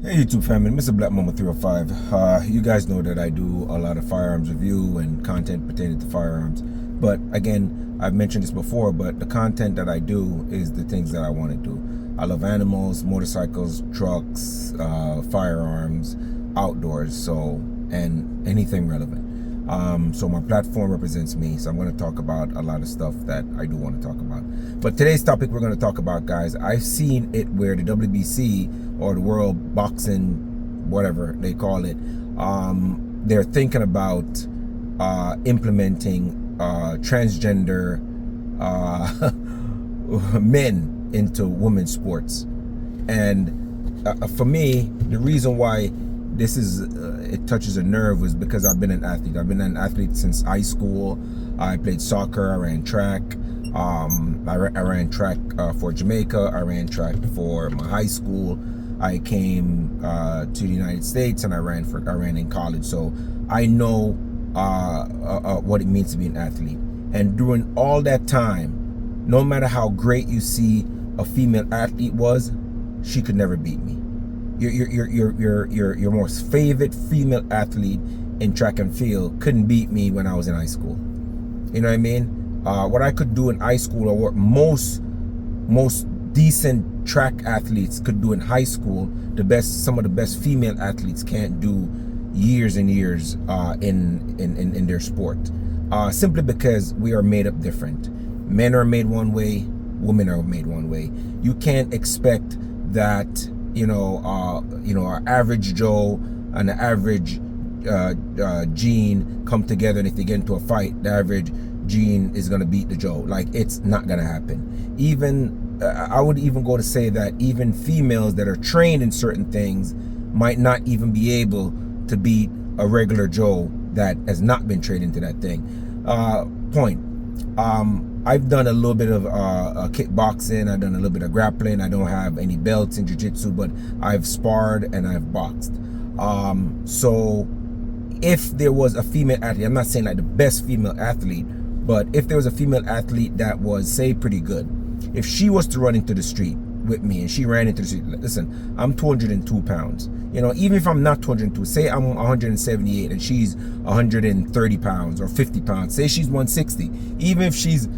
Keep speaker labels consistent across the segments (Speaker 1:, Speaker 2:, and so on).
Speaker 1: Hey YouTube family, Mr. Black Mama 305. You guys know that I do a lot of firearms review and content pertaining to firearms. But again, I've mentioned this before, but the content that I do is the things that I want to do. I love animals, motorcycles, trucks, firearms, outdoors, and anything relevant. So my platform represents me, so I'm going to talk about a lot of stuff that I do want to talk about. But today's topic we're going to talk about, guys, I've seen it where the WBC or the World Boxing, whatever they call it, they're thinking about implementing transgender men into women's sports. And for me, the reason why this is it touches a nerve was because I've been an athlete. I've been an athlete since high school. I played soccer. I ran track. I ran track for Jamaica. I ran track for my high school. I came to the United States and I ran in college. So I know what it means to be an athlete. And during all that time, no matter how great you see a female athlete was, she could never beat me. Your most favorite female athlete in track and field couldn't beat me when I was in high school. You know what I mean? What I could do in high school, or what most decent track athletes could do in high school, some of the best female athletes can't do years and years in their sport. Simply because we are made up different. Men are made one way, women are made one way. You can't expect that our average Joe and the average Gene come together, and if they get into a fight, the average Gene is gonna beat the Joe. Like, it's not gonna happen. Even I would even go to say that even females that are trained in certain things might not even be able to beat a regular Joe that has not been trained into that thing. I've done a little bit of kickboxing. I've done a little bit of grappling. I don't have any belts in jiu-jitsu, but I've sparred and I've boxed. So if there was a female athlete, I'm not saying like the best female athlete, but if there was a female athlete that was, say, pretty good, if she was to run into the street with me and she ran into the street, listen, I'm 202 pounds. Even if I'm not 202, say I'm 178 and she's 130 pounds or 50 pounds, say she's 160, even if she's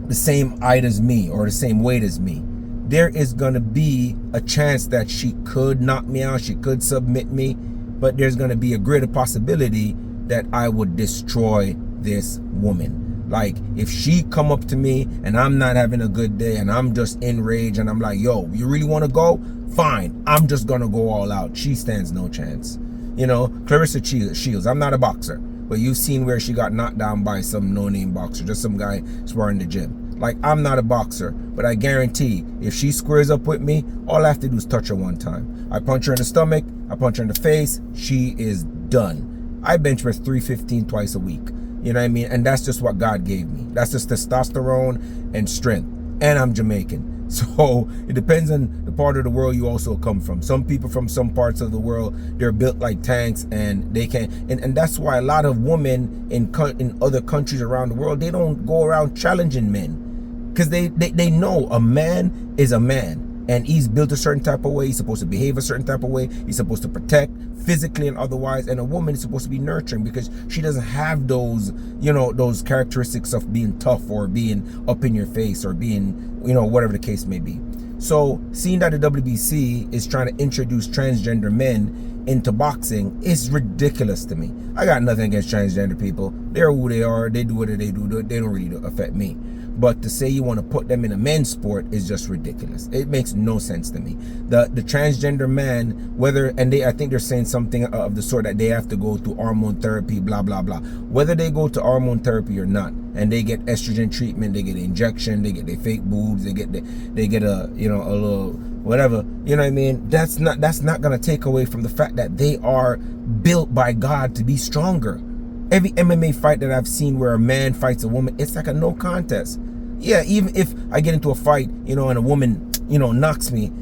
Speaker 1: the same height as me or the same weight as me, there is gonna be a chance that she could knock me out, she could submit me, but there's gonna be a greater possibility that I would destroy this woman. Like, if she come up to me and I'm not having a good day and I'm just enraged and I'm like, yo, you really want to go? Fine, I'm just gonna go all out. She stands no chance. Clarissa Shields, I'm not a boxer, but you've seen where she got knocked down by some no-name boxer, just some guy sparring in the gym. Like, I'm not a boxer, but I guarantee if she squares up with me, all I have to do is touch her one time. I punch her in the stomach, I punch her in the face, she is done. I bench press 315 twice a week. You know what I mean? And that's just what God gave me. That's just testosterone and strength. And I'm Jamaican. So it depends on the part of the world you also come from. Some people from some parts of the world, they're built like tanks and they can't. And that's why a lot of women in other countries around the world, they don't go around challenging men. Because they know a man is a man. And he's built a certain type of way. He's supposed to behave a certain type of way. He's supposed to protect physically and otherwise. And a woman is supposed to be nurturing because she doesn't have those, those characteristics of being tough or being up in your face or being, whatever the case may be. So seeing that the WBC is trying to introduce transgender men into boxing is ridiculous to me. I got nothing against transgender people. They're who they are. They do what they do. They don't really affect me. But to say you want to put them in a men's sport is just ridiculous. It makes no sense to me. The transgender man, I think they're saying something of the sort that they have to go through hormone therapy, blah, blah, blah. Whether they go to hormone therapy or not, and they get estrogen treatment, they get an injection, they get their fake boobs, they get a little whatever, you know what I mean? That's not gonna take away from the fact that they are built by God to be stronger. Every MMA fight that I've seen where a man fights a woman, it's like a no contest. Yeah, even if I get into a fight, and a woman, knocks me,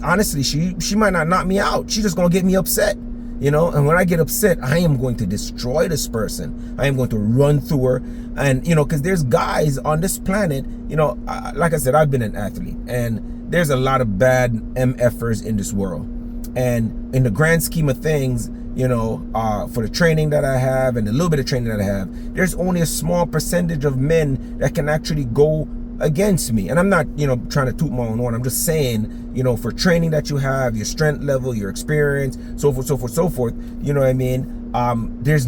Speaker 1: honestly, she might not knock me out. She's just gonna get me upset. And when I get upset, I am going to destroy this person. I am going to run through her. And, because there's guys on this planet, like I said, I've been an athlete, and there's a lot of bad MFers in this world. And in the grand scheme of things, you know, for the training that I have and a little bit of training that I have, there's only a small percentage of men that can actually go against me. And I'm not, you know, trying to toot my own horn. I'm just saying, you know, for training that you have, your strength level, your experience, so forth, so forth, so forth, you know what I mean? There's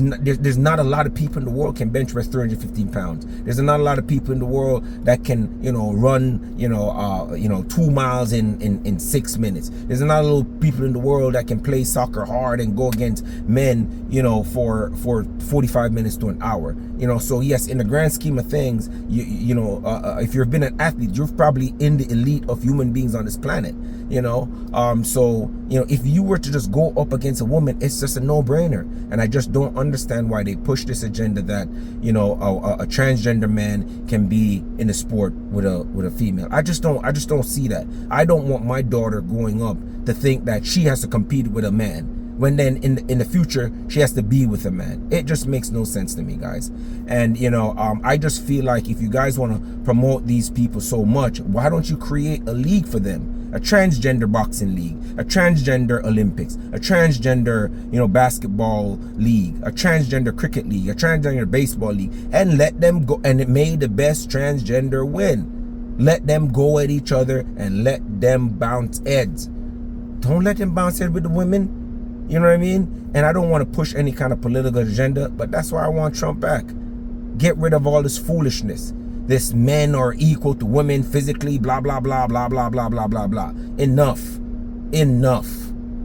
Speaker 1: not a lot of people in the world can bench press 315 pounds. There's not a lot of people in the world that can, you know, run, 2 miles in 6 minutes. There's not a lot of people in the world that can play soccer hard and go against men, you know, for 45 minutes to an hour. You know, so yes, in the grand scheme of things, if you've been an athlete, you're probably in the elite of human beings on this planet. You know, so you know, if you were to just go up against a woman, it's just a no-brainer. And I just don't understand why they push this agenda that, you know, a transgender man can be in the sport with a female. I just don't see that. I don't want my daughter growing up to think that she has to compete with a man, when then in the future she has to be with a man. It just makes no sense to me, guys. And you know, I just feel like if you guys want to promote these people so much, why don't you create a league for them? A transgender boxing league, a transgender Olympics, a transgender, you know, basketball league, a transgender cricket league, a transgender baseball league, and let them go, and it made the best transgender win. Let them go at each other and let them bounce heads. Don't let them bounce heads with the women. You know what I mean? And I don't want to push any kind of political agenda, but that's why I want Trump back. Get rid of all this foolishness. This men are equal to women physically, blah, blah, blah, blah, blah, blah, blah, blah, blah. Enough. Enough.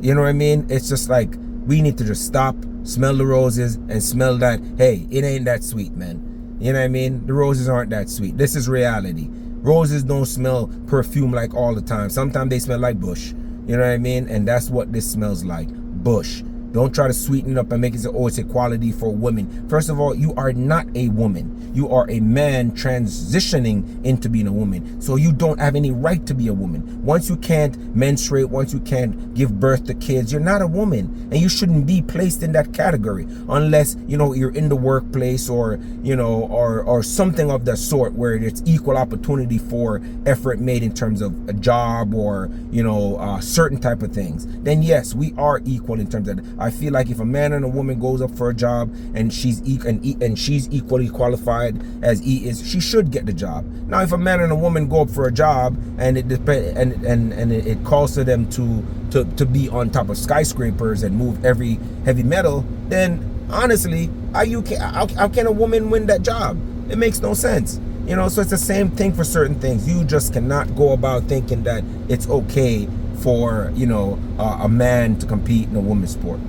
Speaker 1: You know what I mean? It's just like, we need to just stop, smell the roses, and smell that, hey, it ain't that sweet, man. You know what I mean? The roses aren't that sweet. This is reality. Roses don't smell perfume like all the time. Sometimes they smell like bush. You know what I mean? And that's what this smells like. Bush. Don't try to sweeten it up and make it say, oh, it's equality for women. First of all, you are not a woman. You are a man transitioning into being a woman. So you don't have any right to be a woman. Once you can't menstruate, once you can't give birth to kids, you're not a woman. And you shouldn't be placed in that category unless, you know, you're in the workplace or, you know, or something of that sort where it's equal opportunity for effort made in terms of a job or, you know, certain type of things. Then yes, we are equal in terms of, I feel like if a man and a woman goes up for a job and she's equally qualified as he is, she should get the job. Now, if a man and a woman go up for a job and it calls for them to be on top of skyscrapers and move every heavy metal, then honestly, how can a woman win that job? It makes no sense. You know, so it's the same thing for certain things. You just cannot go about thinking that it's okay for, you know, a man to compete in a women's sport.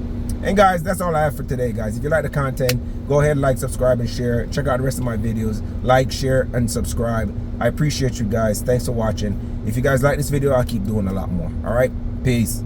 Speaker 1: And guys, that's all I have for today, guys. If you like the content, go ahead, like, subscribe, and share. Check out the rest of my videos. Like, share, and subscribe. I appreciate you guys. Thanks for watching. If you guys like this video, I'll keep doing a lot more. All right? Peace.